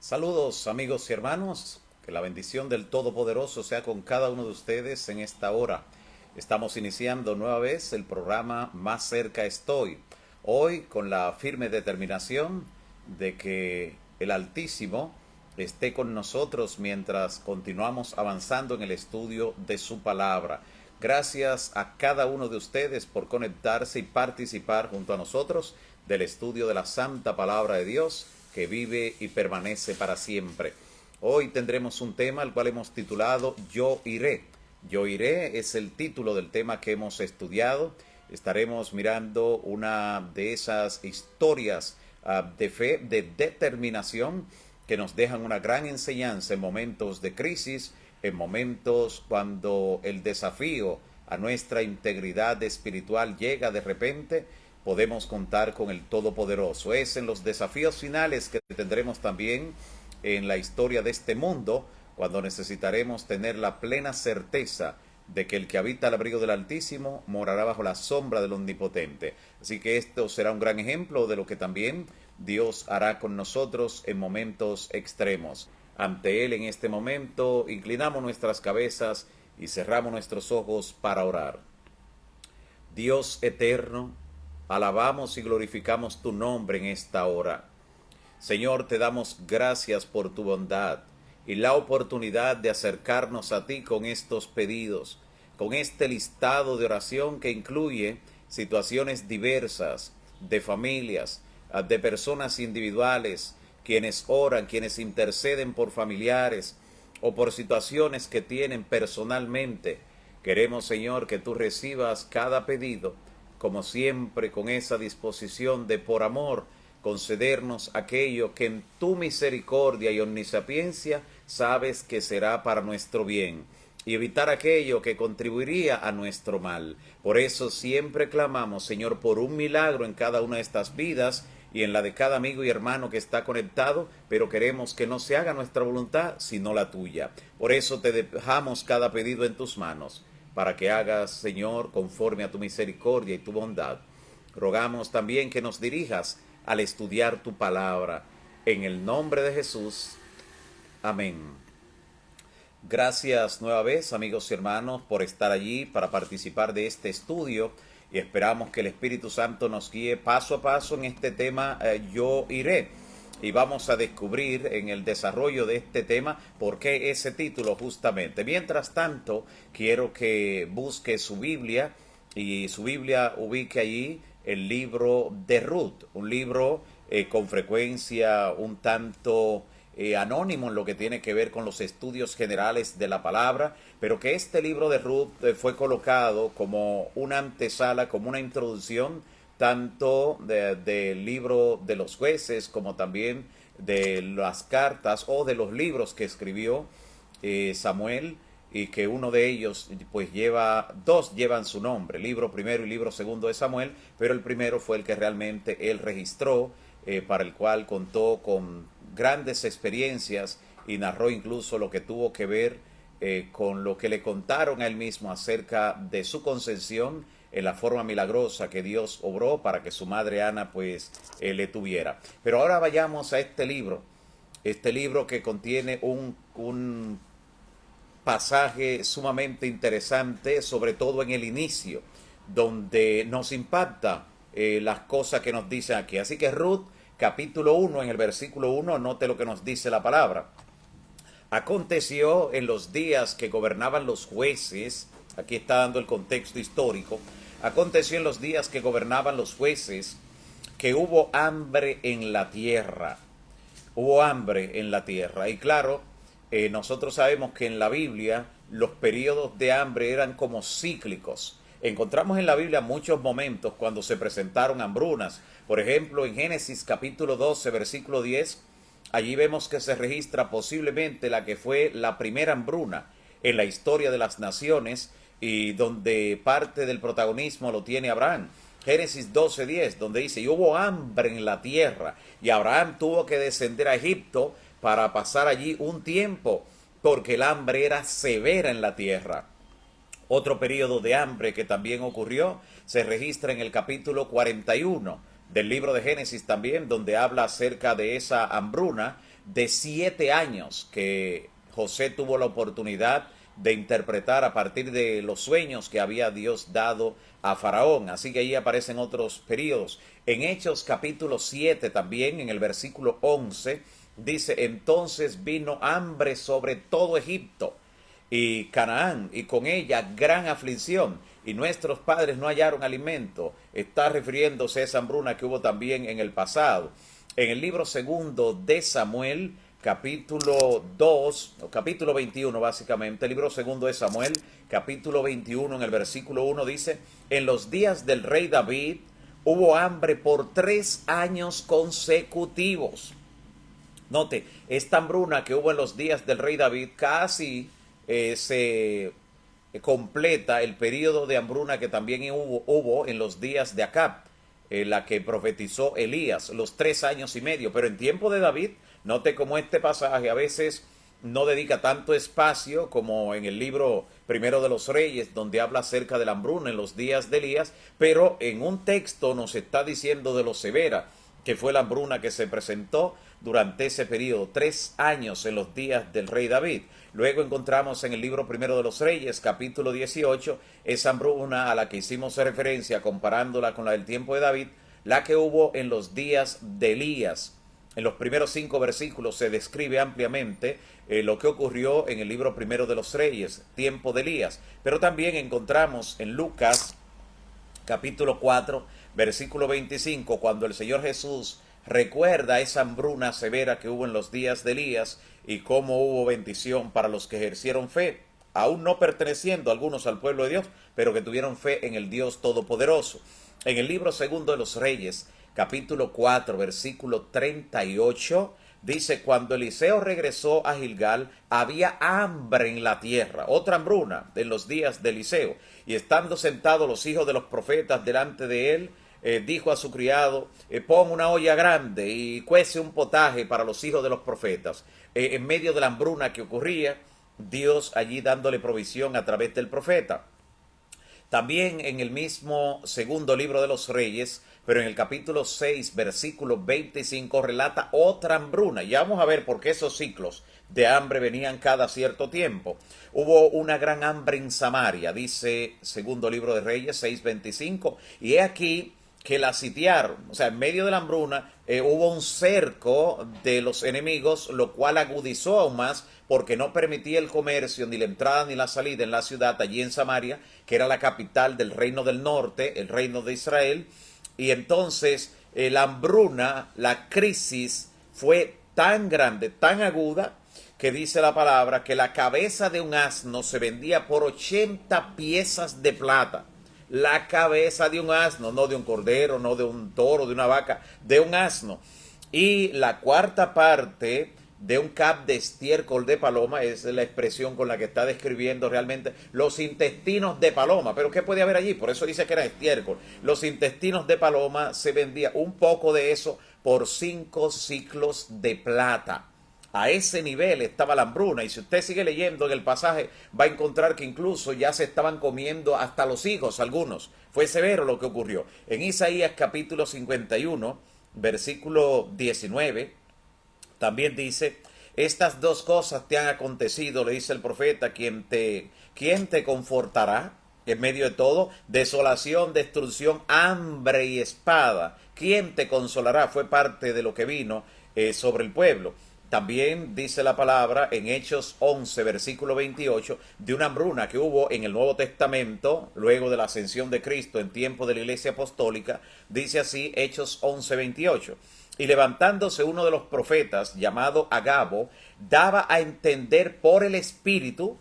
Saludos amigos y hermanos, que la bendición del Todopoderoso sea con cada uno de ustedes en esta hora. Estamos iniciando nueva vez el programa Más cerca estoy, hoy con la firme determinación de que el Altísimo esté con nosotros mientras continuamos avanzando en el estudio de su palabra. Gracias a cada uno de ustedes por conectarse y participar junto a nosotros del estudio de la Santa Palabra de Dios, que vive y permanece para siempre. Hoy tendremos un tema al cual hemos titulado Yo iré. Yo iré es el título del tema que hemos estudiado. Estaremos mirando una de esas historias de fe, de determinación, que nos dejan una gran enseñanza en momentos de crisis, en momentos cuando el desafío a nuestra integridad espiritual llega de repente. Podemos contar con el Todopoderoso. Es en los desafíos finales que tendremos también en la historia de este mundo, cuando necesitaremos tener la plena certeza de que el que habita al abrigo del Altísimo morará bajo la sombra del Omnipotente. Así que esto será un gran ejemplo de lo que también Dios hará con nosotros en momentos extremos. Ante Él en este momento inclinamos nuestras cabezas y cerramos nuestros ojos para orar. Dios eterno, alabamos y glorificamos tu nombre en esta hora. Señor, te damos gracias por tu bondad y la oportunidad de acercarnos a ti con estos pedidos, con este listado de oración que incluye situaciones diversas de familias, de personas individuales, quienes oran, quienes interceden por familiares o por situaciones que tienen personalmente. Queremos, Señor, que tú recibas cada pedido, como siempre, con esa disposición de, por amor, concedernos aquello que en tu misericordia y omnisapiencia sabes que será para nuestro bien, y evitar aquello que contribuiría a nuestro mal. Por eso siempre clamamos, Señor, por un milagro en cada una de estas vidas y en la de cada amigo y hermano que está conectado, pero queremos que no se haga nuestra voluntad, sino la tuya. Por eso te dejamos cada pedido en tus manos, para que hagas, Señor, conforme a tu misericordia y tu bondad. Rogamos también que nos dirijas al estudiar tu palabra. En el nombre de Jesús. Amén. Gracias nueva vez, amigos y hermanos, por estar allí para participar de este estudio, y esperamos que el Espíritu Santo nos guíe paso a paso en este tema Yo iré. Y vamos a descubrir en el desarrollo de este tema por qué ese título justamente. Mientras tanto, quiero que busque su Biblia y su Biblia ubique allí el libro de Ruth, un libro con frecuencia un tanto anónimo en lo que tiene que ver con los estudios generales de la palabra, pero que este libro de Ruth fue colocado como una antesala, como una introducción, tanto del libro de los jueces como también de las cartas o de los libros que escribió Samuel, y que uno de ellos pues dos llevan su nombre, libro primero y libro segundo de Samuel, pero el primero fue el que realmente él registró, para el cual contó con grandes experiencias y narró incluso lo que tuvo que ver con lo que le contaron a él mismo acerca de su concepción, en la forma milagrosa que Dios obró para que su madre Ana pues le tuviera. Pero ahora vayamos a este libro que contiene un pasaje sumamente interesante, sobre todo en el inicio, donde nos impacta las cosas que nos dicen aquí. Así que Ruth, capítulo 1, en el versículo 1, note lo que nos dice la palabra. Aconteció en los días que gobernaban los jueces, aquí está dando el contexto histórico, aconteció en los días que gobernaban los jueces que hubo hambre en la tierra. Hubo hambre en la tierra. Y claro, nosotros sabemos que en la Biblia los periodos de hambre eran como cíclicos. Encontramos en la Biblia muchos momentos cuando se presentaron hambrunas. Por ejemplo, en Génesis capítulo 12, versículo 10, allí vemos que se registra posiblemente la que fue la primera hambruna en la historia de las naciones, y donde parte del protagonismo lo tiene Abraham. Génesis 12:10, donde dice, y hubo hambre en la tierra, y Abraham tuvo que descender a Egipto para pasar allí un tiempo, porque el hambre era severa en la tierra. Otro periodo de hambre que también ocurrió se registra en el capítulo 41 del libro de Génesis también, donde habla acerca de esa hambruna, de 7 años que José tuvo la oportunidad de interpretar a partir de los sueños que había Dios dado a Faraón. Así que ahí aparecen otros periodos. En Hechos capítulo 7 también, en el versículo 11, dice: entonces vino hambre sobre todo Egipto y Canaán, y con ella gran aflicción, y nuestros padres no hallaron alimento. Está refiriéndose a esa hambruna que hubo también en el pasado. En el libro segundo de Samuel, capítulo 2, o capítulo 21 básicamente, el libro segundo de Samuel, capítulo 21, en el versículo 1 dice: en los días del rey David hubo hambre por 3 años consecutivos. Note, esta hambruna que hubo en los días del rey David casi se completa el periodo de hambruna que también hubo en los días de Acab, la que profetizó Elías, los 3 años y medio. Pero en tiempo de David, note cómo este pasaje a veces no dedica tanto espacio como en el libro primero de los Reyes, donde habla acerca de la hambruna en los días de Elías, pero en un texto nos está diciendo de lo severa que fue la hambruna que se presentó durante ese periodo, 3 años en los días del rey David. Luego encontramos en el libro primero de los Reyes, capítulo 18, esa hambruna a la que hicimos referencia comparándola con la del tiempo de David, la que hubo en los días de Elías. En los primeros 5 versículos se describe ampliamente lo que ocurrió en el libro primero de los Reyes, tiempo de Elías. Pero también encontramos en Lucas, capítulo 4, versículo 25, cuando el Señor Jesús recuerda esa hambruna severa que hubo en los días de Elías y cómo hubo bendición para los que ejercieron fe, aún no perteneciendo algunos al pueblo de Dios, pero que tuvieron fe en el Dios Todopoderoso. En el libro segundo de los Reyes, capítulo 4, versículo 38, dice: cuando Eliseo regresó a Gilgal, había hambre en la tierra, otra hambruna en los días de Eliseo, y estando sentados los hijos de los profetas delante de él, dijo a su criado: pon una olla grande y cuece un potaje para los hijos de los profetas. En medio de la hambruna que ocurría, Dios allí dándole provisión a través del profeta. También en el mismo segundo libro de los Reyes, pero en el capítulo 6, versículo 25, relata otra hambruna. Ya vamos a ver por qué esos ciclos de hambre venían cada cierto tiempo. Hubo una gran hambre en Samaria, dice segundo libro de Reyes 6:25, y he aquí que la sitiaron. O sea, en medio de la hambruna hubo un cerco de los enemigos, lo cual agudizó aún más porque no permitía el comercio, ni la entrada ni la salida en la ciudad, allí en Samaria, que era la capital del reino del norte, el reino de Israel. Y entonces la hambruna, la crisis fue tan grande, tan aguda, que dice la palabra que la cabeza de un asno se vendía por 80 piezas de plata. La cabeza de un asno, no de un cordero, no de un toro, de una vaca, de un asno. Y la cuarta parte de un cap de estiércol de paloma, es la expresión con la que está describiendo realmente los intestinos de paloma. Pero ¿qué puede haber allí? Por eso dice que era estiércol. Los intestinos de paloma se vendía un poco de eso por 5 siclos de plata. A ese nivel estaba la hambruna, y si usted sigue leyendo en el pasaje va a encontrar que incluso ya se estaban comiendo hasta los hijos algunos. Fue severo lo que ocurrió. En Isaías capítulo 51, versículo 19, también dice: estas 2 cosas te han acontecido, le dice el profeta, ¿quién te confortará en medio de todo? Desolación, destrucción, hambre y espada. ¿Quién te consolará? Fue parte de lo que vino sobre el pueblo. También dice la palabra en Hechos 11, versículo 28, de una hambruna que hubo en el Nuevo Testamento, luego de la ascensión de Cristo en tiempo de la Iglesia Apostólica. Dice así Hechos 11, 28. Y levantándose uno de los profetas, llamado Agabo, daba a entender por el Espíritu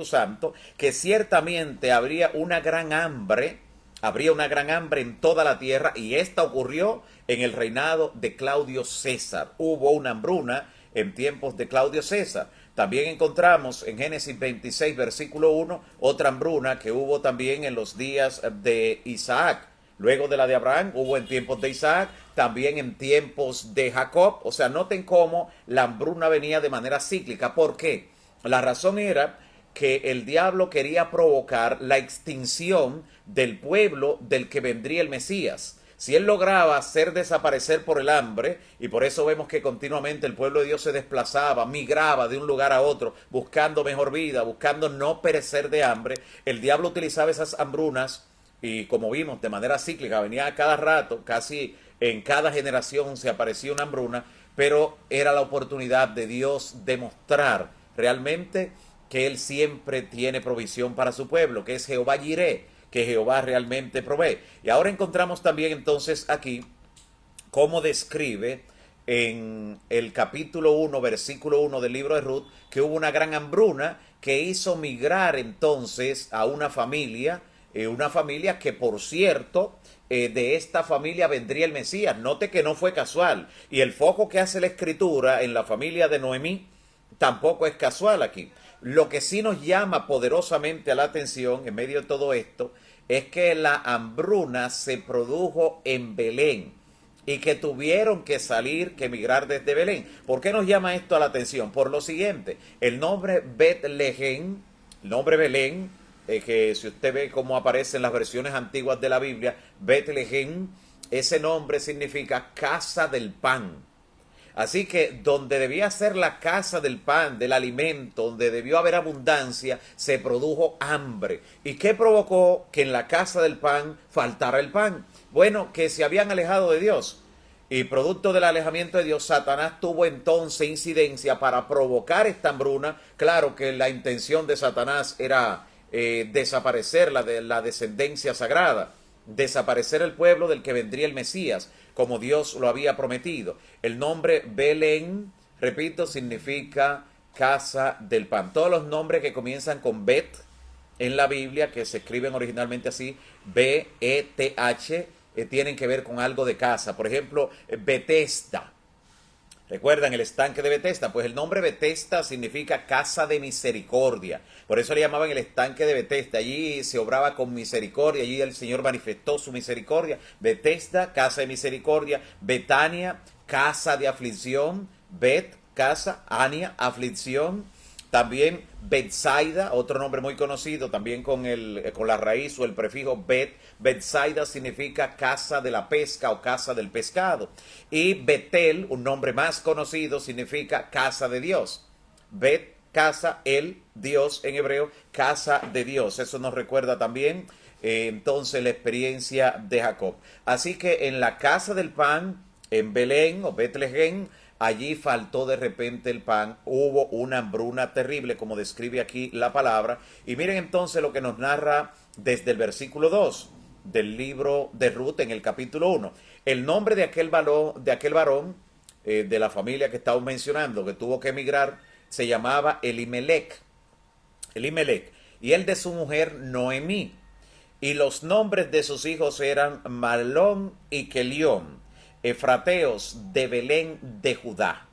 Santo, que ciertamente habría una gran hambre en toda la tierra, y esta ocurrió en el reinado de Claudio César. Hubo una hambruna en tiempos de Claudio César. También encontramos en Génesis 26, versículo 1, otra hambruna que hubo también en los días de Isaac. Luego de la de Abraham, hubo en tiempos de Isaac, también en tiempos de Jacob. O sea, noten cómo la hambruna venía de manera cíclica. ¿Por qué? La razón era que el diablo quería provocar la extinción del pueblo del que vendría el Mesías. Si él lograba hacer desaparecer por el hambre, y por eso vemos que continuamente el pueblo de Dios se desplazaba, migraba de un lugar a otro, buscando mejor vida, buscando no perecer de hambre, el diablo utilizaba esas hambrunas y como vimos de manera cíclica, venía a cada rato, casi en cada generación se aparecía una hambruna, pero era la oportunidad de Dios demostrar realmente que Él siempre tiene provisión para su pueblo, que es Jehová Jireh, que Jehová realmente provee. Y ahora encontramos también entonces aquí cómo describe en el capítulo 1, versículo 1 del libro de Ruth, que hubo una gran hambruna que hizo migrar entonces a una familia que por cierto, de esta familia vendría el Mesías. Note que no fue casual. Y el foco que hace la escritura en la familia de Noemí tampoco es casual aquí. Lo que sí nos llama poderosamente a la atención en medio de todo esto es que la hambruna se produjo en Belén y que tuvieron que salir, que emigrar desde Belén. ¿Por qué nos llama esto a la atención? Por lo siguiente, el nombre Betlehem, el nombre Belén, que si usted ve cómo aparece en las versiones antiguas de la Biblia, Betlehem, ese nombre significa casa del pan. Así que donde debía ser la casa del pan, del alimento, donde debió haber abundancia, se produjo hambre. ¿Y qué provocó que en la casa del pan faltara el pan? Bueno, que se habían alejado de Dios. Y producto del alejamiento de Dios, Satanás tuvo entonces incidencia para provocar esta hambruna. Claro que la intención de Satanás era desaparecer la descendencia sagrada, desaparecer el pueblo del que vendría el Mesías, como Dios lo había prometido. El nombre Belén, repito, significa casa del pan. Todos los nombres que comienzan con Bet en la Biblia, que se escriben originalmente así, B-E-T-H, tienen que ver con algo de casa. Por ejemplo, Betesda. ¿Recuerdan el estanque de Betesda? Pues el nombre Betesda significa casa de misericordia. Por eso le llamaban el estanque de Betesda. Allí se obraba con misericordia. Allí el Señor manifestó su misericordia. Betesda, casa de misericordia. Betania, casa de aflicción. Bet, casa. Ania, aflicción. También Betsaida, otro nombre muy conocido, también con la raíz o el prefijo Bet. Betsaida significa casa de la pesca o casa del pescado. Y Betel, un nombre más conocido, significa casa de Dios. Bet, casa, el, Dios en hebreo, casa de Dios. Eso nos recuerda también entonces la experiencia de Jacob. Así que en la casa del pan, en Belén o Betlehem, allí faltó de repente el pan, hubo una hambruna terrible, como describe aquí la palabra. Y miren entonces lo que nos narra desde el versículo 2 del libro de Ruth en el capítulo 1. El nombre de aquel varón de la familia que estamos mencionando, que tuvo que emigrar, se llamaba Elimelech. Elimelech. Y el de su mujer Noemí. Y los nombres de sus hijos eran Malón y Kelión, efrateos de Belén de Judá.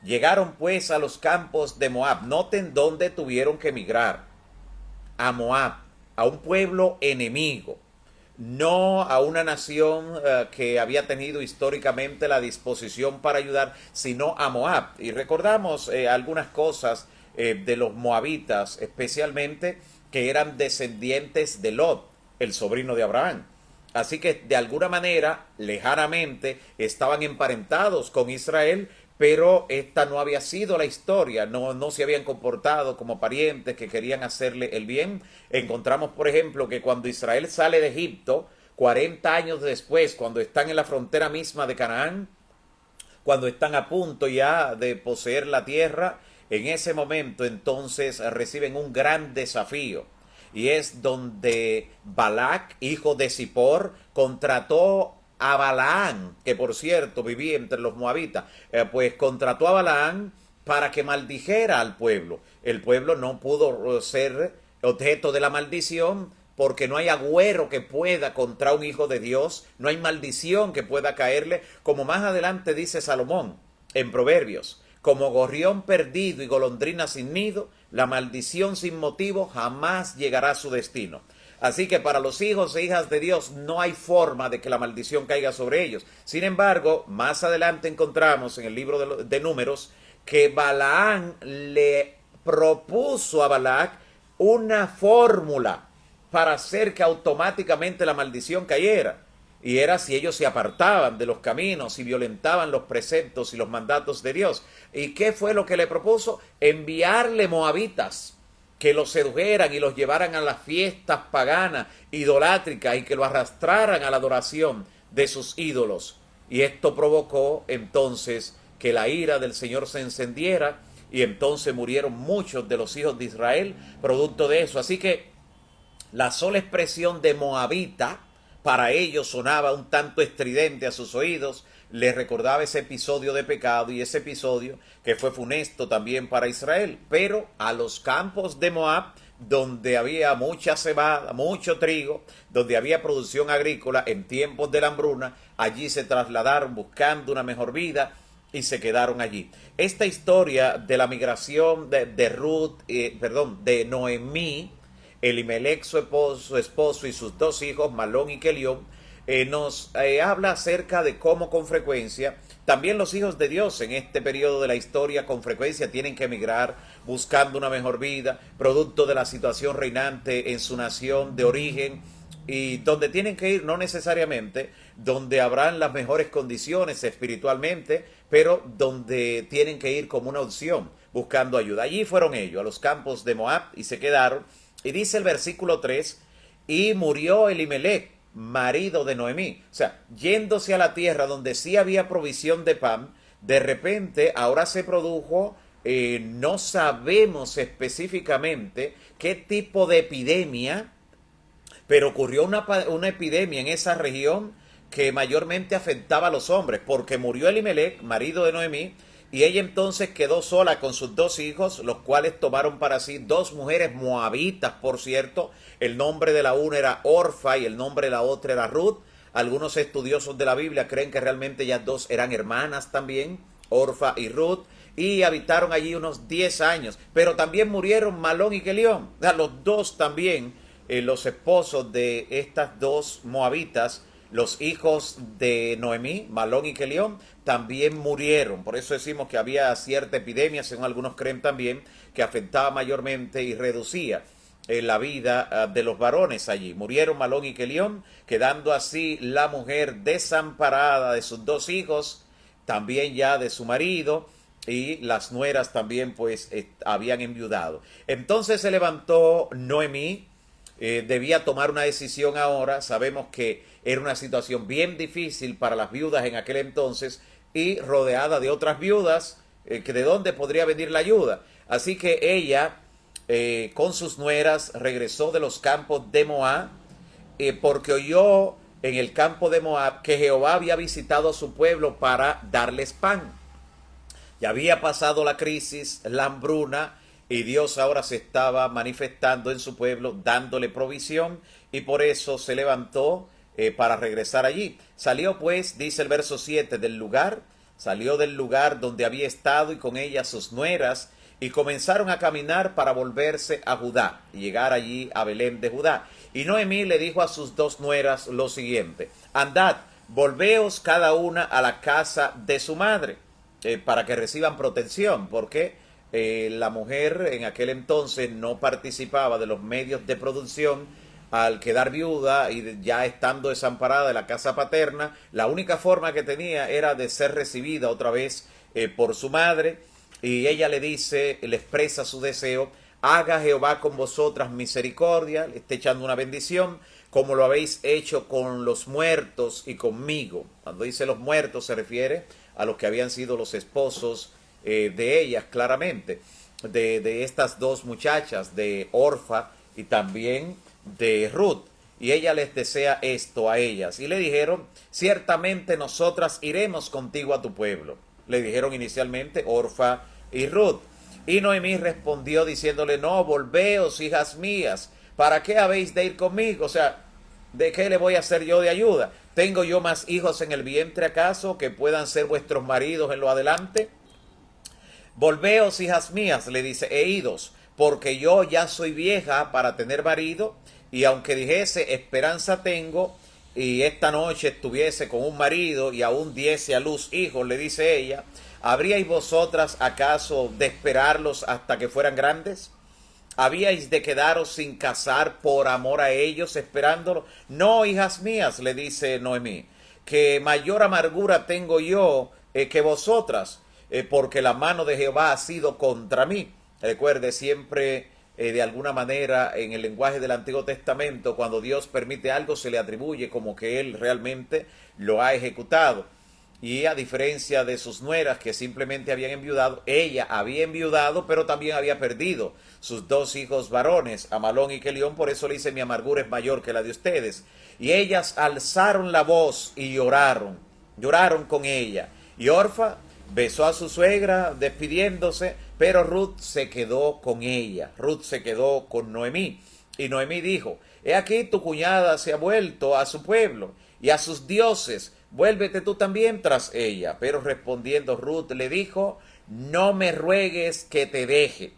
Llegaron pues a los campos de Moab. Noten dónde tuvieron que emigrar. A Moab, a un pueblo enemigo. No a una nación que había tenido históricamente la disposición para ayudar, sino a Moab. Y recordamos algunas cosas de los moabitas, especialmente que eran descendientes de Lot, el sobrino de Abraham. Así que de alguna manera, lejanamente, estaban emparentados con Israel, pero esta no había sido la historia, no se habían comportado como parientes que querían hacerle el bien. Encontramos, por ejemplo, que cuando Israel sale de Egipto, 40 años después, cuando están en la frontera misma de Canaán, cuando están a punto ya de poseer la tierra, en ese momento entonces reciben un gran desafío. Y es donde Balac, hijo de Zippor, contrató a Balaán, que por cierto vivía entre los moabitas, pues contrató a Balaán para que maldijera al pueblo. El pueblo no pudo ser objeto de la maldición porque no hay agüero que pueda contra un hijo de Dios, no hay maldición que pueda caerle, como más adelante dice Salomón en Proverbios. Como gorrión perdido y golondrina sin nido, la maldición sin motivo jamás llegará a su destino. Así que para los hijos e hijas de Dios no hay forma de que la maldición caiga sobre ellos. Sin embargo, más adelante encontramos en el libro de Números que Balaán le propuso a Balac una fórmula para hacer que automáticamente la maldición cayera. y era si ellos se apartaban de los caminos y violentaban los preceptos y los mandatos de Dios. ¿Y qué fue lo que le propuso? Enviarle moabitas que los sedujeran y los llevaran a las fiestas paganas, idolátricas, y que lo arrastraran a la adoración de sus ídolos. Y esto provocó entonces que la ira del Señor se encendiera, y entonces murieron muchos de los hijos de Israel producto de eso. Así que la sola expresión de moabita para ellos sonaba un tanto estridente a sus oídos, les recordaba ese episodio de pecado y ese episodio que fue funesto también para Israel. Pero a los campos de Moab, donde había mucha cebada, mucho trigo, donde había producción agrícola en tiempos de la hambruna, allí se trasladaron buscando una mejor vida y se quedaron allí. Esta historia de la migración de Noemí, Elimelech, su esposo y sus dos hijos, Malón y Kelión, nos habla acerca de cómo con frecuencia también los hijos de Dios en este periodo de la historia con frecuencia tienen que emigrar buscando una mejor vida, producto de la situación reinante en su nación de origen, y donde tienen que ir no necesariamente donde habrán las mejores condiciones espiritualmente, pero donde tienen que ir como una opción, buscando ayuda. Allí fueron ellos, a los campos de Moab, y se quedaron. Y dice el versículo 3, y murió Elimelech, marido de Noemí. O sea, yéndose a la tierra donde sí había provisión de pan, de repente ahora se produjo, no sabemos específicamente qué tipo de epidemia, pero ocurrió una epidemia en esa región que mayormente afectaba a los hombres, porque murió Elimelech, marido de Noemí, y ella entonces quedó sola con sus dos hijos, los cuales tomaron para sí dos mujeres moabitas, por cierto. El nombre de la una era Orfa y el nombre de la otra era Ruth. Algunos estudiosos de la Biblia creen que realmente ellas dos eran hermanas también, Orfa y Ruth, y habitaron allí unos 10 años. Pero también murieron Malón y Kelión, o sea, los dos también, los esposos de estas dos moabitas, los hijos de Noemí, Malón y Kelión, también murieron. Por eso decimos que había cierta epidemia, según algunos creen también, que afectaba mayormente y reducía la vida de los varones allí. Murieron Malón y Kelión, quedando así la mujer desamparada de sus dos hijos, también ya de su marido, y las nueras también pues habían enviudado. Entonces se levantó Noemí, debía tomar una decisión ahora. Sabemos que era una situación bien difícil para las viudas en aquel entonces, y rodeada de otras viudas, que de dónde podría venir la ayuda. Así que ella, con sus nueras, regresó de los campos de Moab, porque oyó en el campo de Moab que Jehová había visitado a su pueblo para darles pan. Ya había pasado la crisis, la hambruna, y Dios ahora se estaba manifestando en su pueblo, dándole provisión, y por eso se levantó para regresar allí. Salió pues, dice el verso 7, salió del lugar donde había estado, y con ella sus nueras, y comenzaron a caminar para volverse a Judá, y llegar allí a Belén de Judá. Y Noemí le dijo a sus dos nueras lo siguiente: andad, volveos cada una a la casa de su madre, para que reciban protección, porque la mujer en aquel entonces no participaba de los medios de producción. Al quedar viuda y ya estando desamparada de la casa paterna, la única forma que tenía era de ser recibida otra vez por su madre. Y ella le dice, le expresa su deseo: haga Jehová con vosotras misericordia, le está echando una bendición, como lo habéis hecho con los muertos y conmigo. Cuando dice los muertos se refiere a los que habían sido los esposos de ellas, claramente, de estas dos muchachas, de Orfa y también de Ruth. Y ella les desea esto a ellas. Y le dijeron: ciertamente nosotras iremos contigo a tu pueblo. Le dijeron inicialmente Orfa y Ruth. Y Noemí respondió diciéndole: no, volveos, hijas mías, ¿para qué habéis de ir conmigo? O sea, ¿de qué le voy a hacer yo de ayuda? ¿Tengo yo más hijos en el vientre acaso que puedan ser vuestros maridos en lo adelante? Volveos, hijas mías, le dice, e idos, porque yo ya soy vieja para tener marido, y aunque dijese esperanza tengo, y esta noche estuviese con un marido y aún diese a luz hijos, le dice ella, ¿habríais vosotras acaso de esperarlos hasta que fueran grandes? ¿Habíais de quedaros sin casar por amor a ellos, esperándolo? No, hijas mías, le dice Noemí, que mayor amargura tengo yo que vosotras, porque la mano de Jehová ha sido contra mí. Recuerde siempre, de alguna manera, en el lenguaje del Antiguo Testamento, cuando Dios permite algo, se le atribuye como que Él realmente lo ha ejecutado. Y a diferencia de sus nueras que simplemente habían enviudado, ella había enviudado, pero también había perdido sus dos hijos varones, Amalón y Quelión. Por eso le dice: mi amargura es mayor que la de ustedes. Y ellas alzaron la voz y lloraron con ella. Y Orfa besó a su suegra despidiéndose, pero Ruth se quedó con ella. Ruth se quedó con Noemí. Y Noemí dijo: he aquí tu cuñada se ha vuelto a su pueblo y a sus dioses. Vuélvete tú también tras ella. Pero respondiendo Ruth le dijo: no me ruegues que te deje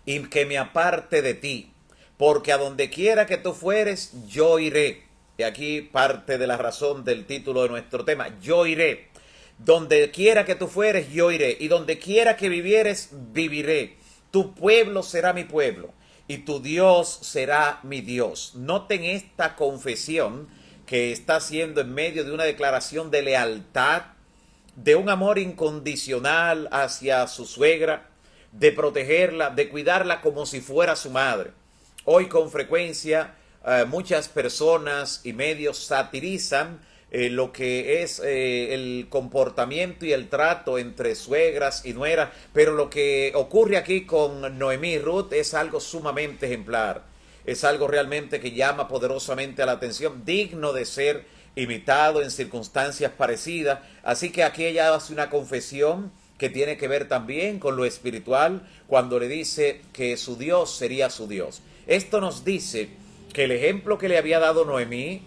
y que me aparte de ti, porque a donde quiera que tú fueres, yo iré. Y aquí parte de la razón del título de nuestro tema: yo iré. Donde quiera que tú fueres, yo iré. Y donde quiera que vivieres, viviré. Tu pueblo será mi pueblo y tu Dios será mi Dios. Noten esta confesión que está haciendo en medio de una declaración de lealtad, de un amor incondicional hacia su suegra, de protegerla, de cuidarla como si fuera su madre. Hoy con frecuencia muchas personas y medios satirizan lo que es el comportamiento y el trato entre suegras y nueras, pero lo que ocurre aquí con Noemí y Ruth es algo sumamente ejemplar. Es algo realmente que llama poderosamente a la atención, digno de ser imitado en circunstancias parecidas. Así que aquí ella hace una confesión que tiene que ver también con lo espiritual, cuando le dice que su Dios sería su Dios. Esto nos dice que el ejemplo que le había dado Noemí,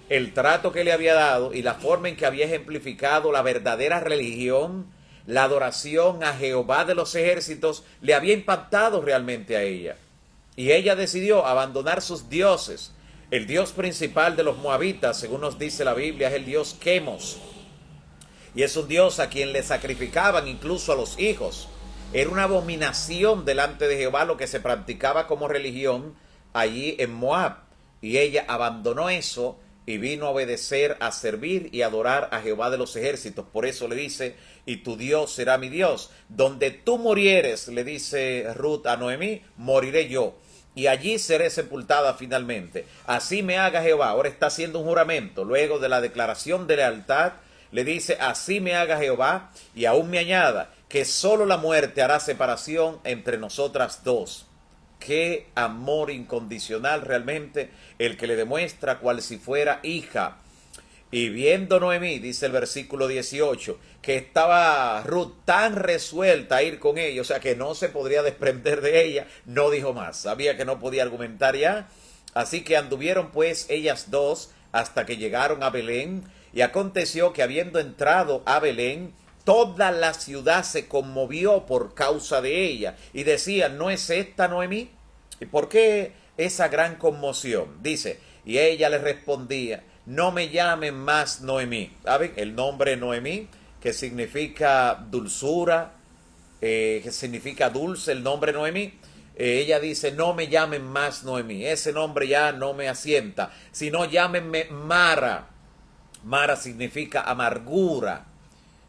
el trato que le había dado y la forma en que había ejemplificado la verdadera religión, la adoración a Jehová de los ejércitos, le había impactado realmente a ella. Y ella decidió abandonar sus dioses. El dios principal de los moabitas, según nos dice la Biblia, es el dios Quemos. Y es un dios a quien le sacrificaban incluso a los hijos. Era una abominación delante de Jehová lo que se practicaba como religión allí en Moab. Y ella abandonó eso y vino a obedecer, a servir y adorar a Jehová de los ejércitos. Por eso le dice: y tu Dios será mi Dios. Donde tú murieres, le dice Ruth a Noemí, moriré yo, y allí seré sepultada finalmente. Así me haga Jehová. Ahora está haciendo un juramento. Luego de la declaración de lealtad, le dice: así me haga Jehová, y aún me añada, que solo la muerte hará separación entre nosotras dos. Qué amor incondicional realmente el que le demuestra, cual si fuera hija. Y viendo Noemí, dice el versículo 18, que estaba Ruth tan resuelta a ir con ella, o sea que no se podría desprender de ella, no dijo más. Sabía que no podía argumentar ya. Así que anduvieron pues ellas dos hasta que llegaron a Belén. Y aconteció que habiendo entrado a Belén, toda la ciudad se conmovió por causa de ella. Y decían: ¿no es esta Noemí? ¿Y por qué esa gran conmoción? Dice: y ella le respondía: no me llamen más Noemí. ¿Saben? El nombre Noemí, que significa dulzura, que significa dulce, el nombre Noemí. Ella dice: no me llamen más Noemí. Ese nombre ya no me asienta, sino llámenme Mara. Mara significa amargura.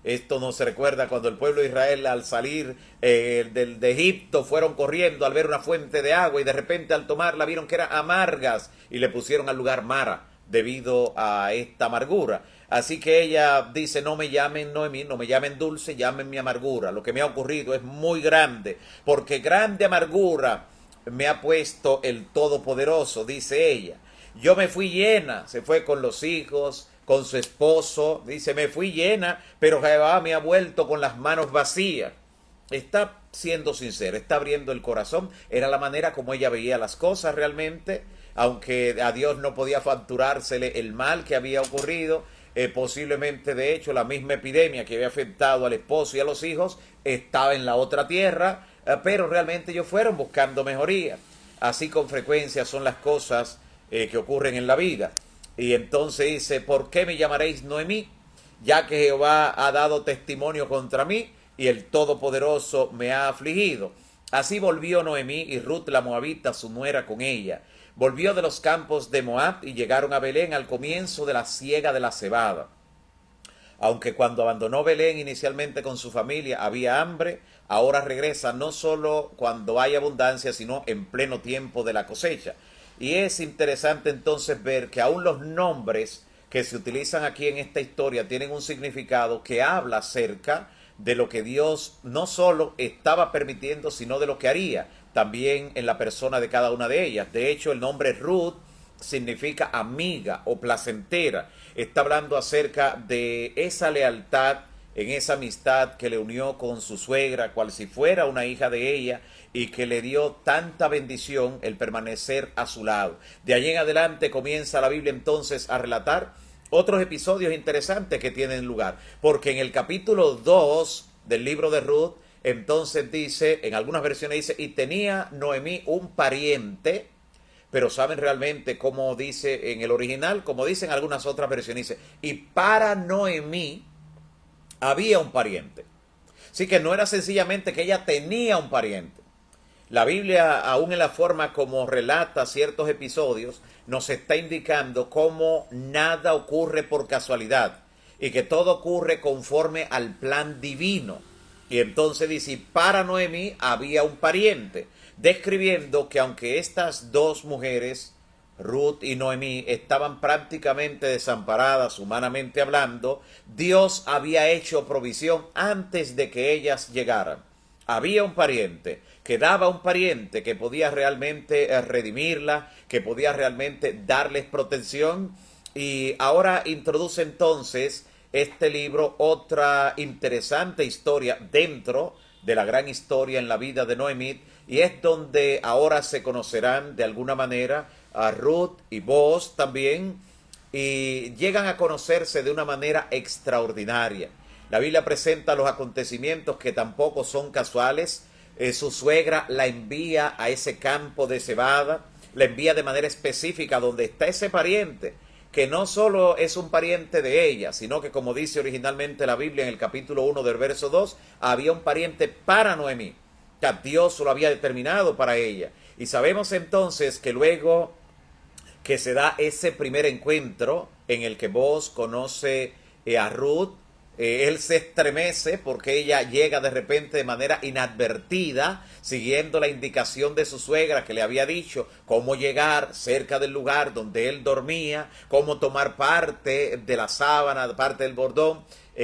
Esto nos recuerda cuando el pueblo de Israel, al salir de Egipto, fueron corriendo al ver una fuente de agua y de repente al tomarla vieron que eran amargas y le pusieron al lugar Mara debido a esta amargura. Así que ella dice: no me llamen Noemí, no me llamen dulce, llámenme amargura. Lo que me ha ocurrido es muy grande, porque grande amargura me ha puesto el Todopoderoso, dice ella. Yo me fui llena, se fue con los hijos, con su esposo, dice: me fui llena, pero Jehová me ha vuelto con las manos vacías. Está siendo sincera, está abriendo el corazón. Era la manera como ella veía las cosas realmente, aunque a Dios no podía facturársele el mal que había ocurrido. Posiblemente, de hecho, la misma epidemia que había afectado al esposo y a los hijos estaba en la otra tierra, pero realmente ellos fueron buscando mejoría. Así con frecuencia son las cosas que ocurren en la vida. Y entonces dice: ¿por qué me llamaréis Noemí? Ya que Jehová ha dado testimonio contra mí y el Todopoderoso me ha afligido. Así volvió Noemí y Ruth la moabita, su nuera, con ella. Volvió de los campos de Moab y llegaron a Belén al comienzo de la siega de la cebada. Aunque cuando abandonó Belén inicialmente con su familia había hambre, ahora regresa no solo cuando hay abundancia, sino en pleno tiempo de la cosecha. Y es interesante entonces ver que aún los nombres que se utilizan aquí en esta historia tienen un significado que habla acerca de lo que Dios no solo estaba permitiendo, sino de lo que haría también en la persona de cada una de ellas. De hecho, el nombre Ruth significa amiga o placentera. Está hablando acerca de esa lealtad, en esa amistad que le unió con su suegra, cual si fuera una hija de ella, y que le dio tanta bendición el permanecer a su lado. De allí en adelante comienza la Biblia entonces a relatar otros episodios interesantes que tienen lugar, porque en el capítulo 2 del libro de Ruth, entonces dice, en algunas versiones dice, y tenía Noemí un pariente, pero saben realmente cómo dice en el original, como dicen algunas otras versiones, dice, y para Noemí había un pariente. Así que no era sencillamente que ella tenía un pariente. La Biblia, aún en la forma como relata ciertos episodios, nos está indicando cómo nada ocurre por casualidad y que todo ocurre conforme al plan divino. Y entonces dice, para Noemí había un pariente, describiendo que aunque estas dos mujeres, Ruth y Noemí, estaban prácticamente desamparadas humanamente hablando, Dios había hecho provisión antes de que ellas llegaran. Había un pariente, quedaba un pariente que podía realmente redimirla, que podía realmente darles protección. Y ahora introduce entonces este libro otra interesante historia dentro de la gran historia en la vida de Noemí, y es donde ahora se conocerán de alguna manera a Ruth y Boaz también, y llegan a conocerse de una manera extraordinaria. La Biblia presenta los acontecimientos que tampoco son casuales. Su suegra la envía a ese campo de cebada, la envía de manera específica donde está ese pariente, que no solo es un pariente de ella, sino que como dice originalmente la Biblia en el capítulo 1 del verso 2, había un pariente para Noemí, que Dios lo había determinado para ella. Y sabemos entonces que luego que se da ese primer encuentro en el que Boaz conoce a Ruth, él se estremece porque ella llega de repente de manera inadvertida, siguiendo la indicación de su suegra que le había dicho cómo llegar cerca del lugar donde él dormía, cómo tomar parte de la sábana, parte del bordón,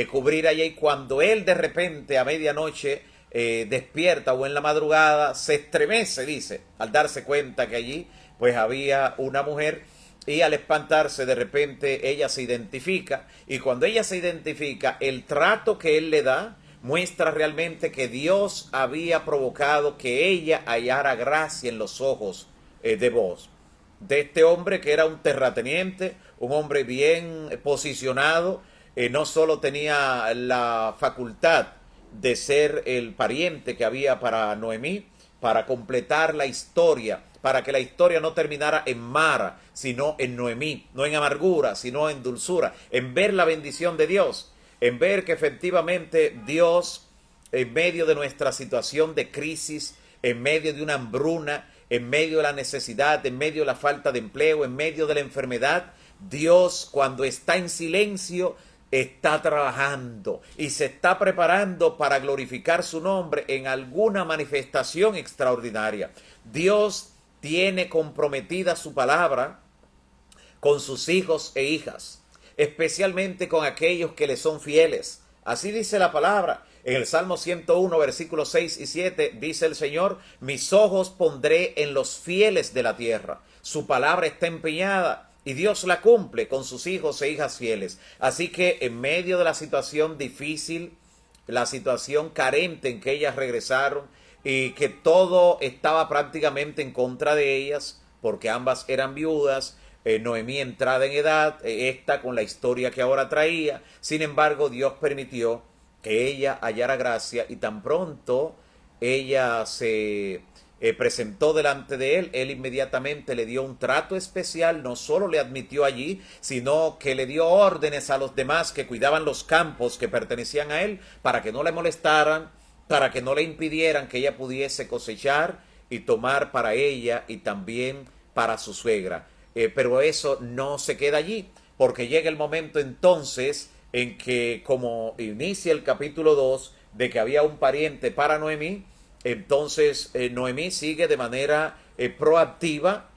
cubrir allí. Y cuando él de repente a medianoche despierta o en la madrugada, se estremece, dice, al darse cuenta que allí pues había una mujer. Y al espantarse, de repente ella se identifica, y cuando ella se identifica, el trato que él le da muestra realmente que Dios había provocado que ella hallara gracia en los ojos de Boaz, de este hombre que era un terrateniente, un hombre bien posicionado. No solo tenía la facultad de ser el pariente que había para Noemí, para completar la historia, para que la historia no terminara en Mara, sino en Noemí, no en amargura, sino en dulzura, en ver la bendición de Dios, en ver que efectivamente Dios, en medio de nuestra situación de crisis, en medio de una hambruna, en medio de la necesidad, en medio de la falta de empleo, en medio de la enfermedad, Dios, cuando está en silencio, está trabajando y se está preparando para glorificar su nombre en alguna manifestación extraordinaria. Dios tiene comprometida su palabra con sus hijos e hijas, especialmente con aquellos que le son fieles. Así dice la palabra. En el Salmo 101, versículos 6 y 7, dice el Señor, mis ojos pondré en los fieles de la tierra. Su palabra está empeñada y Dios la cumple con sus hijos e hijas fieles. Así que en medio de la situación difícil, la situación carente en que ellas regresaron, y que todo estaba prácticamente en contra de ellas, porque ambas eran viudas, Noemí entrada en edad, esta con la historia que ahora traía. Sin embargo, Dios permitió que ella hallara gracia, y tan pronto ella se presentó delante de él, él inmediatamente le dio un trato especial. No solo le admitió allí, sino que le dio órdenes a los demás que cuidaban los campos que pertenecían a él, para que no le molestaran, para que no le impidieran que ella pudiese cosechar y tomar para ella y también para su suegra. Pero eso no se queda allí, porque llega el momento entonces en que, como inicia el capítulo 2, de que había un pariente para Noemí, entonces Noemí sigue de manera proactiva,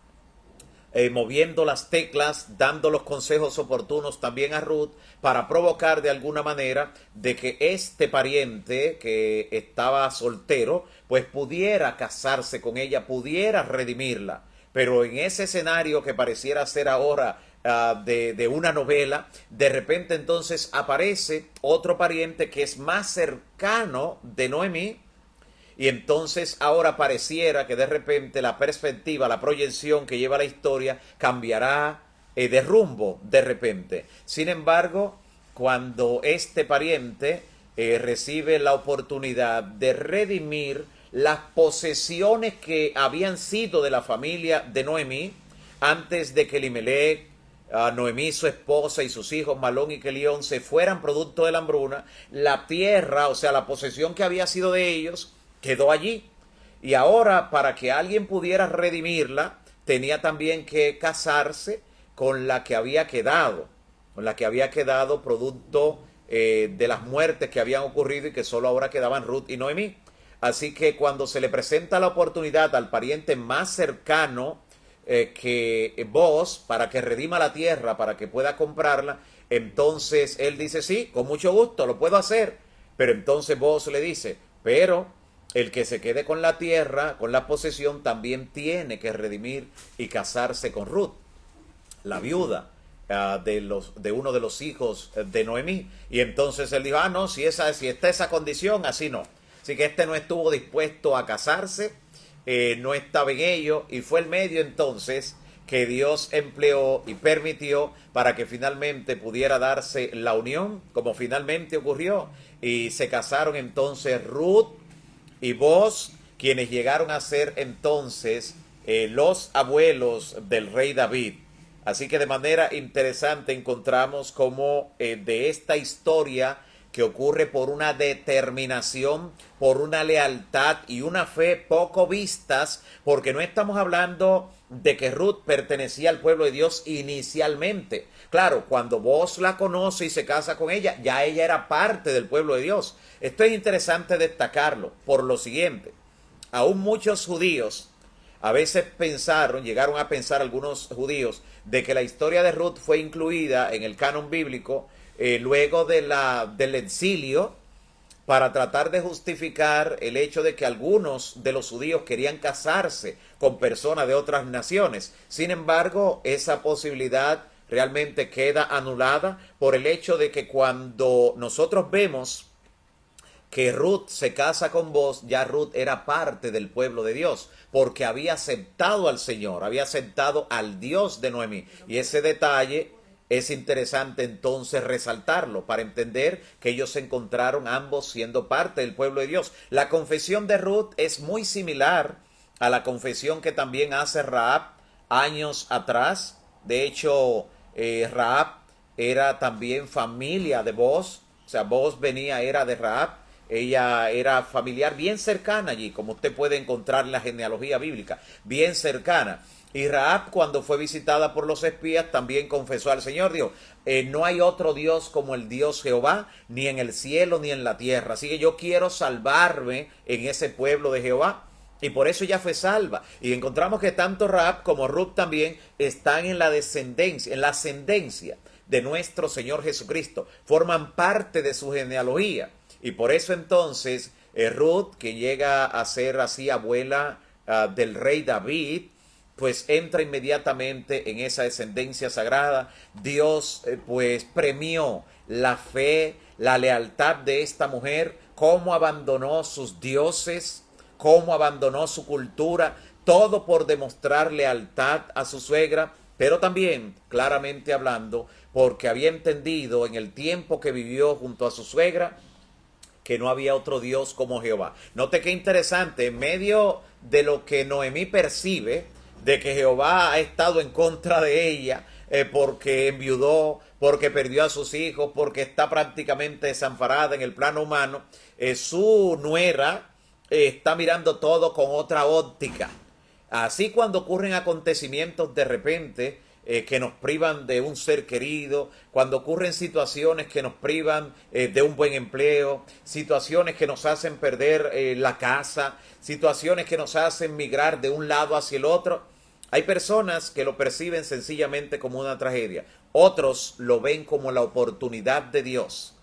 moviendo las teclas, dando los consejos oportunos también a Ruth para provocar de alguna manera de que este pariente que estaba soltero pues pudiera casarse con ella, pudiera redimirla. Pero en ese escenario que pareciera ser ahora de una novela, de repente entonces aparece otro pariente que es más cercano de Noemí, y entonces ahora pareciera que de repente la perspectiva, la proyección que lleva la historia cambiará de rumbo de repente. Sin embargo, cuando este pariente recibe la oportunidad de redimir las posesiones que habían sido de la familia de Noemí, antes de que Elimelech, Noemí, su esposa y sus hijos Malón y Kelión se fueran producto de la hambruna, la tierra, o sea, la posesión que había sido de ellos, quedó allí. Y ahora, para que alguien pudiera redimirla, tenía también que casarse con la que había quedado, producto de las muertes que habían ocurrido y que solo ahora quedaban Ruth y Noemí. Así que cuando se le presenta la oportunidad al pariente más cercano que vos, para que redima la tierra, para que pueda comprarla, entonces él dice, sí, con mucho gusto, lo puedo hacer. Pero entonces vos le dice, pero el que se quede con la tierra, con la posesión, también tiene que redimir y casarse con Ruth, la viuda de uno de los hijos de Noemí. Y entonces él dijo, no, si está esa condición, así no. Así que este no estuvo dispuesto a casarse, no estaba en ello, y fue el medio entonces que Dios empleó y permitió para que finalmente pudiera darse la unión, como finalmente ocurrió, y se casaron entonces Ruth y Boaz, quienes llegaron a ser entonces los abuelos del rey David. Así que de manera interesante encontramos cómo de esta historia que ocurre por una determinación, por una lealtad y una fe poco vistas, porque no estamos hablando de que Ruth pertenecía al pueblo de Dios inicialmente. Claro, cuando vos la conoce y se casa con ella, ya ella era parte del pueblo de Dios. Esto es interesante destacarlo por lo siguiente. Aún muchos judíos a veces llegaron a pensar algunos judíos, de que la historia de Ruth fue incluida en el canon bíblico luego del exilio, para tratar de justificar el hecho de que algunos de los judíos querían casarse con personas de otras naciones. Sin embargo, esa posibilidad realmente queda anulada por el hecho de que cuando nosotros vemos que Ruth se casa con vos, ya Ruth era parte del pueblo de Dios, porque había aceptado al Señor, había aceptado al Dios de Noemí. Y ese detalle es interesante entonces resaltarlo para entender que ellos se encontraron ambos siendo parte del pueblo de Dios. La confesión de Ruth es muy similar a la confesión que también hace Rahab años atrás. De hecho, Rahab era también familia de Boaz, o sea, Boaz era de Rahab. Ella era familiar bien cercana allí, como usted puede encontrar en la genealogía bíblica, bien cercana. Y Rahab, cuando fue visitada por los espías, también confesó al Señor, dijo, no hay otro Dios como el Dios Jehová, ni en el cielo ni en la tierra. Así que yo quiero salvarme en ese pueblo de Jehová. Y por eso ella fue salva. Y encontramos que tanto Rahab como Ruth también están en la descendencia, en la ascendencia de nuestro Señor Jesucristo. Forman parte de su genealogía. Y por eso entonces Ruth, que llega a ser así abuela del rey David, pues entra inmediatamente en esa descendencia sagrada. Dios pues premió la fe, la lealtad de esta mujer, cómo abandonó sus dioses, cómo abandonó su cultura, todo por demostrar lealtad a su suegra, pero también, claramente hablando, porque había entendido en el tiempo que vivió junto a su suegra, que no había otro Dios como Jehová. Note qué interesante, en medio de lo que Noemí percibe, de que Jehová ha estado en contra de ella, porque enviudó, porque perdió a sus hijos, porque está prácticamente desamparada en el plano humano, su nuera está mirando todo con otra óptica. Así cuando ocurren acontecimientos de repente que nos privan de un ser querido, cuando ocurren situaciones que nos privan de un buen empleo, situaciones que nos hacen perder la casa, situaciones que nos hacen migrar de un lado hacia el otro, hay personas que lo perciben sencillamente como una tragedia. Otros lo ven como la oportunidad de Dios.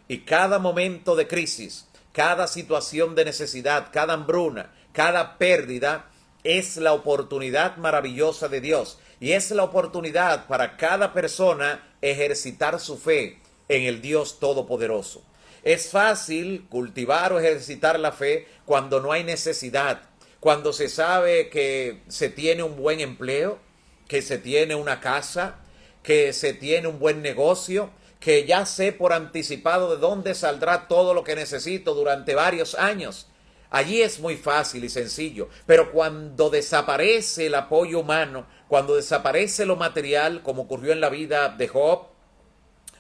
Y cada momento de crisis, cada situación de necesidad, cada hambruna, cada pérdida, es la oportunidad maravillosa de Dios. Y es la oportunidad para cada persona ejercitar su fe en el Dios Todopoderoso. Es fácil cultivar o ejercitar la fe cuando no hay necesidad, cuando se sabe que se tiene un buen empleo, que se tiene una casa, que se tiene un buen negocio, que ya sé por anticipado de dónde saldrá todo lo que necesito durante varios años. Allí es muy fácil y sencillo, pero cuando desaparece el apoyo humano, cuando desaparece lo material, como ocurrió en la vida de Job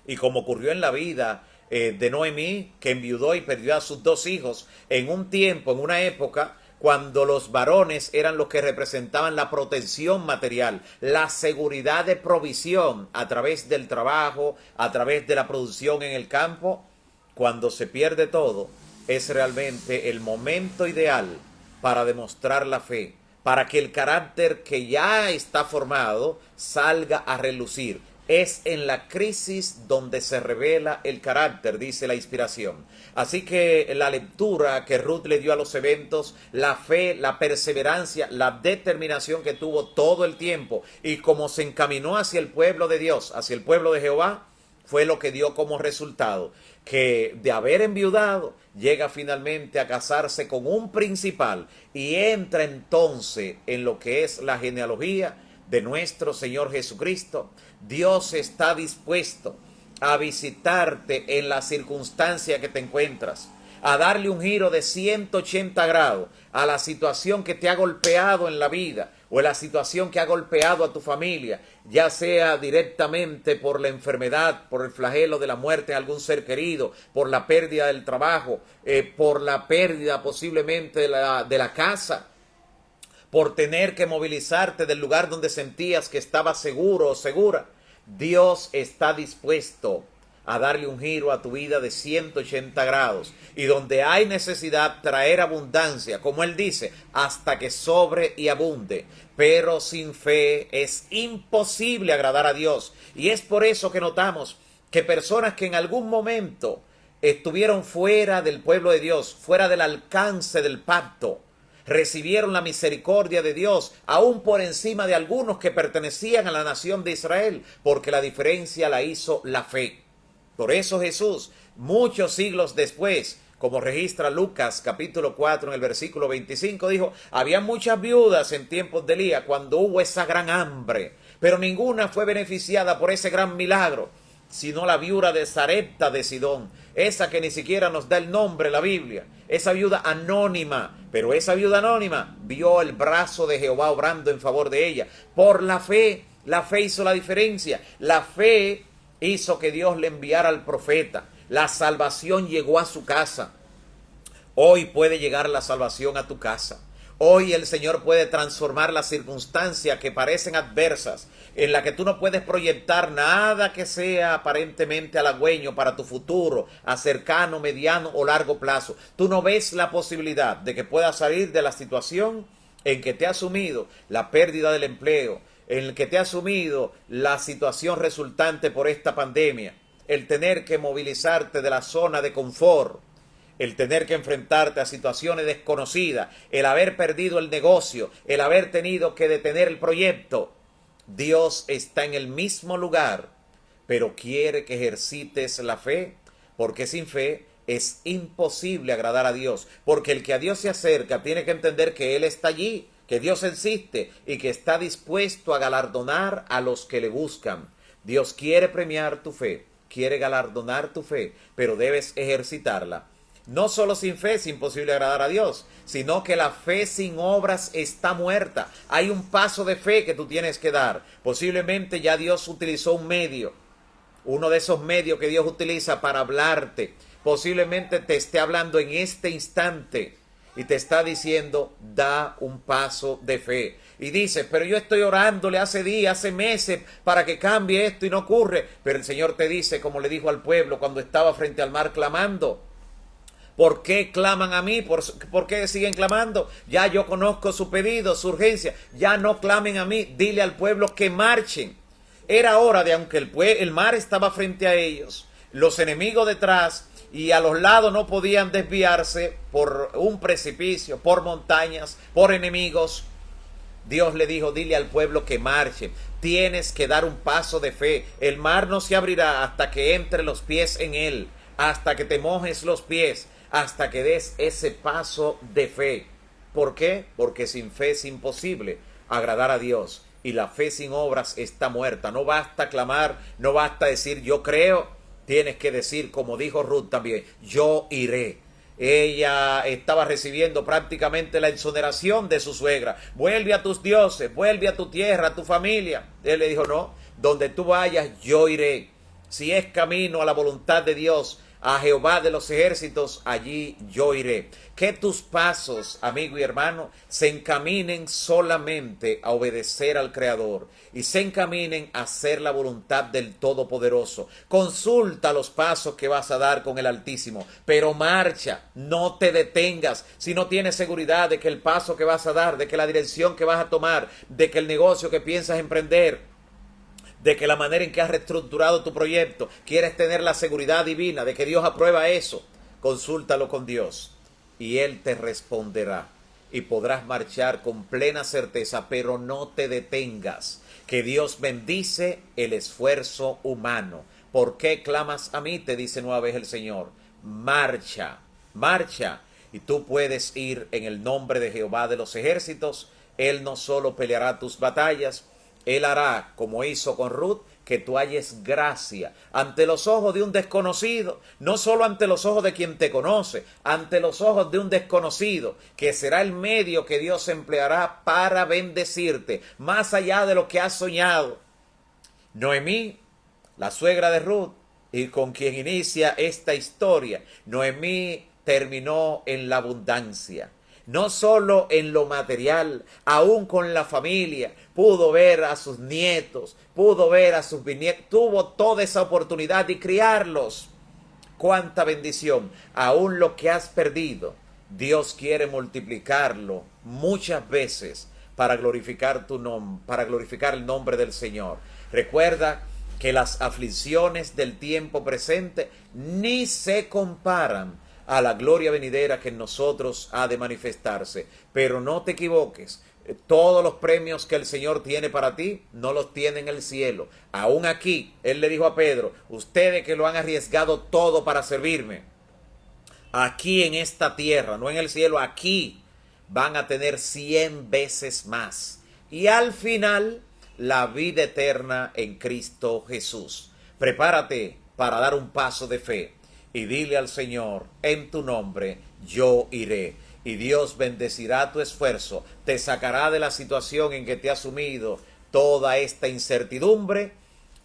y como ocurrió en la vida de Noemí, que enviudó y perdió a sus 2 hijos en un tiempo, en una época cuando los varones eran los que representaban la protección material, la seguridad de provisión a través del trabajo, a través de la producción en el campo. Cuando se pierde todo, es realmente el momento ideal para demostrar la fe, para que el carácter que ya está formado salga a relucir. Es en la crisis donde se revela el carácter, dice la inspiración. Así que la lectura que Ruth le dio a los eventos, la fe, la perseverancia, la determinación que tuvo todo el tiempo y cómo se encaminó hacia el pueblo de Dios, hacia el pueblo de Jehová, fue lo que dio como resultado que de haber enviudado llega finalmente a casarse con un principal y entra entonces en lo que es la genealogía de nuestro Señor Jesucristo. Dios está dispuesto a visitarte en la circunstancia que te encuentras, a darle un giro de 180 grados a la situación que te ha golpeado en la vida o en la situación que ha golpeado a tu familia, ya sea directamente por la enfermedad, por el flagelo de la muerte de algún ser querido, por la pérdida del trabajo, por la pérdida posiblemente de la casa, por tener que movilizarte del lugar donde sentías que estabas seguro o segura. Dios está dispuesto a darle un giro a tu vida de 180 grados y donde hay necesidad traer abundancia, como Él dice, hasta que sobre y abunde. Pero sin fe es imposible agradar a Dios. Y es por eso que notamos que personas que en algún momento estuvieron fuera del pueblo de Dios, fuera del alcance del pacto, recibieron la misericordia de Dios, aún por encima de algunos que pertenecían a la nación de Israel, porque la diferencia la hizo la fe. Por eso Jesús, muchos siglos después, como registra Lucas capítulo 4 en el versículo 25, dijo, había muchas viudas en tiempos de Elías cuando hubo esa gran hambre, pero ninguna fue beneficiada por ese gran milagro, sino la viuda de Sarepta de Sidón, esa que ni siquiera nos da el nombre la Biblia, esa viuda anónima, pero esa viuda anónima vio el brazo de Jehová obrando en favor de ella. Por la fe hizo la diferencia, la fe hizo que Dios le enviara al profeta, la salvación llegó a su casa. Hoy puede llegar la salvación a tu casa. Hoy el Señor puede transformar las circunstancias que parecen adversas, en la que tú no puedes proyectar nada que sea aparentemente halagüeño para tu futuro, a cercano, mediano o largo plazo. Tú no ves la posibilidad de que puedas salir de la situación en que te ha sumido la pérdida del empleo, en el que te ha sumido la situación resultante por esta pandemia, el tener que movilizarte de la zona de confort, el tener que enfrentarte a situaciones desconocidas, el haber perdido el negocio, el haber tenido que detener el proyecto. Dios está en el mismo lugar, pero quiere que ejercites la fe, porque sin fe es imposible agradar a Dios, porque el que a Dios se acerca tiene que entender que Él está allí, que Dios existe y que está dispuesto a galardonar a los que le buscan. Dios quiere premiar tu fe, quiere galardonar tu fe, pero debes ejercitarla. No solo sin fe es imposible agradar a Dios, sino que la fe sin obras está muerta. Hay un paso de fe que tú tienes que dar. Posiblemente ya Dios utilizó un medio, uno de esos medios que Dios utiliza para hablarte. Posiblemente te esté hablando en este instante y te está diciendo, da un paso de fe. Y dice, pero yo estoy orándole hace días, hace meses para que cambie esto y no ocurre. Pero el Señor te dice, como le dijo al pueblo cuando estaba frente al mar clamando, ¿por qué claman a mí? ¿Por qué siguen clamando? Ya yo conozco su pedido, su urgencia. Ya no clamen a mí. Dile al pueblo que marchen. Era hora de, aunque el mar estaba frente a ellos, los enemigos detrás y a los lados no podían desviarse por un precipicio, por montañas, por enemigos. Dios le dijo, dile al pueblo que marche. Tienes que dar un paso de fe. El mar no se abrirá hasta que entre los pies en él, hasta que te mojes los pies, hasta que des ese paso de fe. ¿Por qué? Porque sin fe es imposible agradar a Dios. Y la fe sin obras está muerta. No basta clamar, no basta decir yo creo. Tienes que decir, como dijo Ruth también, yo iré. Ella estaba recibiendo prácticamente la exoneración de su suegra. Vuelve a tus dioses, vuelve a tu tierra, a tu familia. Él le dijo, no, donde tú vayas, yo iré. Si es camino a la voluntad de Dios, a Jehová de los ejércitos, allí yo iré. Que tus pasos, amigo y hermano, se encaminen solamente a obedecer al Creador y se encaminen a hacer la voluntad del Todopoderoso. Consulta los pasos que vas a dar con el Altísimo, pero marcha, no te detengas. Si no tienes seguridad de que el paso que vas a dar, de que la dirección que vas a tomar, de que el negocio que piensas emprender, de que la manera en que has reestructurado tu proyecto, quieres tener la seguridad divina de que Dios aprueba eso, consúltalo con Dios y Él te responderá y podrás marchar con plena certeza, pero no te detengas, que Dios bendice el esfuerzo humano. ¿Por qué clamas a mí? Te dice nueva vez el Señor. Marcha, marcha, y tú puedes ir en el nombre de Jehová de los ejércitos. Él no solo peleará tus batallas, Él hará, como hizo con Ruth, que tú halles gracia ante los ojos de un desconocido, no solo ante los ojos de quien te conoce, ante los ojos de un desconocido, que será el medio que Dios empleará para bendecirte, más allá de lo que has soñado. Noemí, la suegra de Ruth, y con quien inicia esta historia, Noemí terminó en la abundancia. No solo en lo material, aún con la familia, pudo ver a sus nietos, pudo ver a sus bisnietos, tuvo toda esa oportunidad de criarlos. ¡Cuánta bendición! Aún lo que has perdido, Dios quiere multiplicarlo muchas veces para glorificar tu nombre, para glorificar el nombre del Señor. Recuerda que las aflicciones del tiempo presente ni se comparan a la gloria venidera que en nosotros ha de manifestarse. Pero no te equivoques, todos los premios que el Señor tiene para ti, no los tiene en el cielo. Aún aquí, Él le dijo a Pedro, ustedes que lo han arriesgado todo para servirme, aquí en esta tierra, no en el cielo, aquí van a tener 100 veces más. Y al final, la vida eterna en Cristo Jesús. Prepárate para dar un paso de fe. Y dile al Señor, en tu nombre yo iré. Y Dios bendecirá tu esfuerzo, te sacará de la situación en que te ha sumido toda esta incertidumbre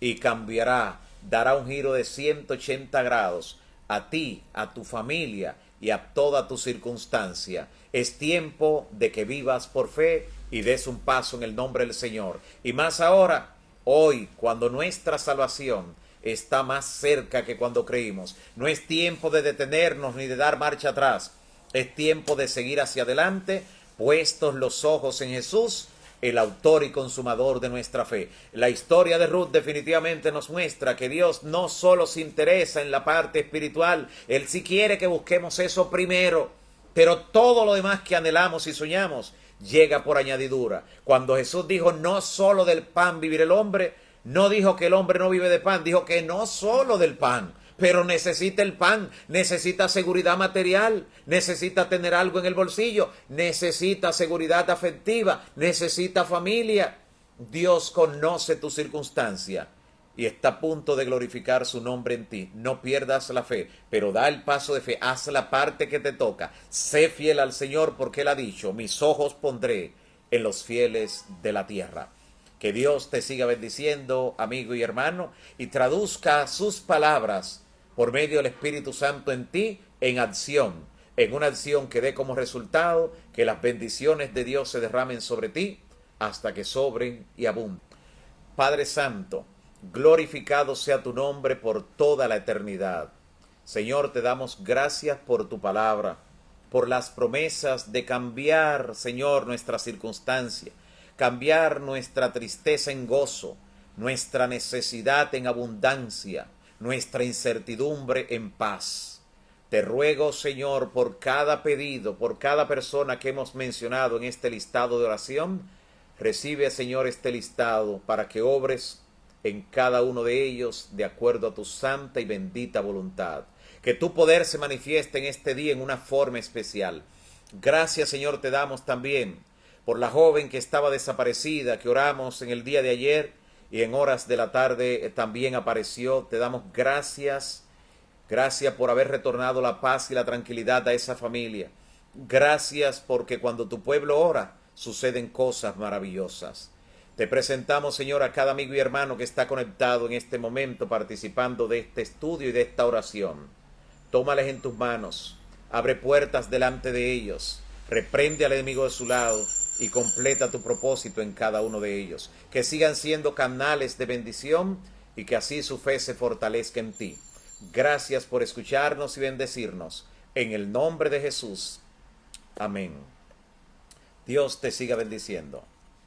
y cambiará, dará un giro de 180 grados a ti, a tu familia y a toda tu circunstancia. Es tiempo de que vivas por fe y des un paso en el nombre del Señor. Y más ahora, hoy, cuando nuestra salvación está más cerca que cuando creímos. No es tiempo de detenernos ni de dar marcha atrás. Es tiempo de seguir hacia adelante, puestos los ojos en Jesús, el autor y consumador de nuestra fe. La historia de Ruth definitivamente nos muestra que Dios no solo se interesa en la parte espiritual, Él sí quiere que busquemos eso primero, pero todo lo demás que anhelamos y soñamos llega por añadidura. Cuando Jesús dijo, no solo del pan vivirá el hombre, no dijo que el hombre no vive de pan, dijo que no solo del pan, pero necesita el pan, necesita seguridad material, necesita tener algo en el bolsillo, necesita seguridad afectiva, necesita familia. Dios conoce tu circunstancia y está a punto de glorificar su nombre en ti. No pierdas la fe, pero da el paso de fe, haz la parte que te toca. Sé fiel al Señor porque Él ha dicho, mis ojos pondré en los fieles de la tierra. Que Dios te siga bendiciendo, amigo y hermano, y traduzca sus palabras por medio del Espíritu Santo en ti en acción, en una acción que dé como resultado que las bendiciones de Dios se derramen sobre ti hasta que sobren y abunden. Padre Santo, glorificado sea tu nombre por toda la eternidad. Señor, te damos gracias por tu palabra, por las promesas de cambiar, Señor, nuestra circunstancia, cambiar nuestra tristeza en gozo, nuestra necesidad en abundancia, nuestra incertidumbre en paz. Te ruego, Señor, por cada pedido, por cada persona que hemos mencionado en este listado de oración, recibe, Señor, este listado para que obres en cada uno de ellos de acuerdo a tu santa y bendita voluntad. Que tu poder se manifieste en este día en una forma especial. Gracias, Señor, te damos también por la joven que estaba desaparecida, que oramos en el día de ayer y en horas de la tarde también apareció. Te damos gracias. Gracias por haber retornado la paz y la tranquilidad a esa familia. Gracias porque cuando tu pueblo ora, suceden cosas maravillosas. Te presentamos, Señor, a cada amigo y hermano que está conectado en este momento participando de este estudio y de esta oración. Tómales en tus manos, abre puertas delante de ellos, reprende al enemigo de su lado y completa tu propósito en cada uno de ellos. Que sigan siendo canales de bendición y que así su fe se fortalezca en ti. Gracias por escucharnos y bendecirnos. En el nombre de Jesús. Amén. Dios te siga bendiciendo.